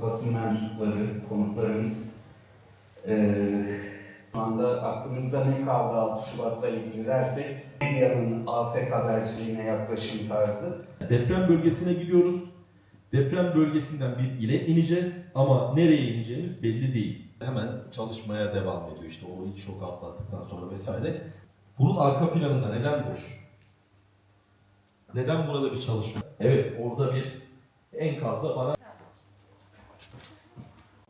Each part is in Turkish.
basın mensupları, konuklarımız. Şu anda aklımızda ne kaldı 6 Şubat'la ilgili dersek, medyanın afet haberciliğine yaklaşım tarzı. Deprem bölgesine gidiyoruz. Deprem bölgesinden bir ile ineceğiz ama nereye ineceğimiz belli değil. Hemen çalışmaya devam ediyor işte o ilk şoku atlattıktan sonra vesaire. Bunun arka planında neden boş? Neden burada bir çalışma? Evet, orada bir enkazda bana...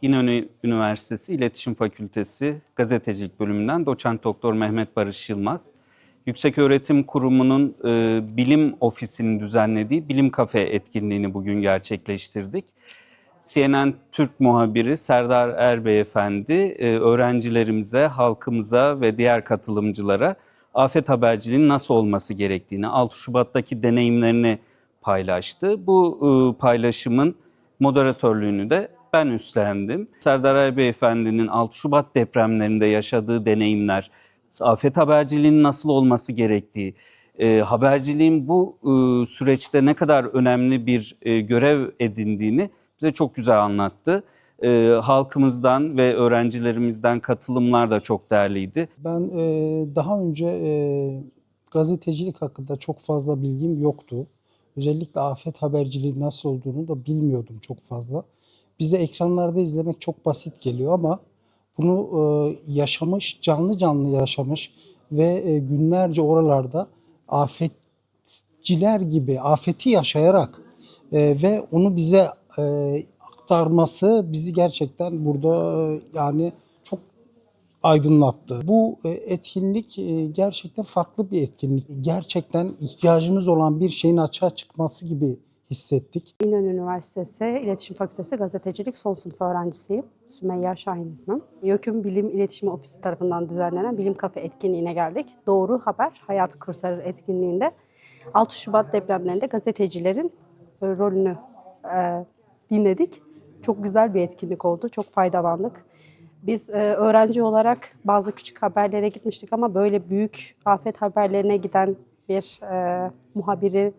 İnönü Üniversitesi İletişim Fakültesi Gazetecilik Bölümünden Doçent Doktor Mehmet Barış Yılmaz. Yükseköğretim Kurumu'nun bilim ofisinin düzenlediği Bilim Kafe etkinliğini bugün gerçekleştirdik. CNN Türk muhabiri Serdar Erbeyefendi öğrencilerimize, halkımıza ve diğer katılımcılara afet haberciliğinin nasıl olması gerektiğini, 6 Şubat'taki deneyimlerini paylaştı. Bu paylaşımın moderatörlüğünü de ben üstlendim. Serdar Erbeyefendi'nin 6 Şubat depremlerinde yaşadığı deneyimler, afet haberciliğinin nasıl olması gerektiği, haberciliğin bu süreçte ne kadar önemli bir görev edindiğini bize çok güzel anlattı. Halkımızdan ve öğrencilerimizden katılımlar da çok değerliydi. Ben daha önce gazetecilik hakkında çok fazla bilgim yoktu. Özellikle afet haberciliği nasıl olduğunu da bilmiyordum çok fazla. Bize ekranlarda izlemek çok basit geliyor ama bunu yaşamış, canlı canlı yaşamış ve günlerce oralarda afetçiler gibi afeti yaşayarak ve onu bize aktarması bizi gerçekten burada yani çok aydınlattı. Bu etkinlik gerçekten farklı bir etkinlik. Gerçekten ihtiyacımız olan bir şeyin açığa çıkması gibi hissettik. İnönü Üniversitesi İletişim Fakültesi Gazetecilik son sınıf öğrencisiyim. Sümeyye Şahin ismim. YÖK'ün Bilim İletişim Ofisi tarafından düzenlenen Bilim Kafe etkinliğine geldik. Doğru haber hayatı kurtarır etkinliğinde 6 Şubat depremlerinde gazetecilerin rolünü dinledik. Çok güzel bir etkinlik oldu. Çok faydalandık. Biz öğrenci olarak bazı küçük haberlere gitmiştik ama böyle büyük afet haberlerine giden bir muhabiri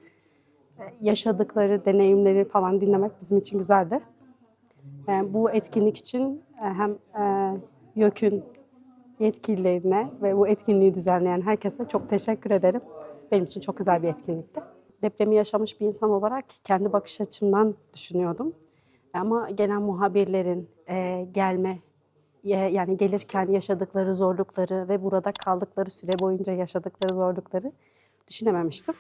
yaşadıkları deneyimleri falan dinlemek bizim için güzeldi. Bu etkinlik için hem YÖK'ün yetkililerine ve bu etkinliği düzenleyen herkese çok teşekkür ederim. Benim için çok güzel bir etkinlikti. Depremi yaşamış bir insan olarak kendi bakış açımdan düşünüyordum. Ama gelen muhabirlerin yani gelirken yaşadıkları zorlukları ve burada kaldıkları süre boyunca yaşadıkları zorlukları düşünememiştim.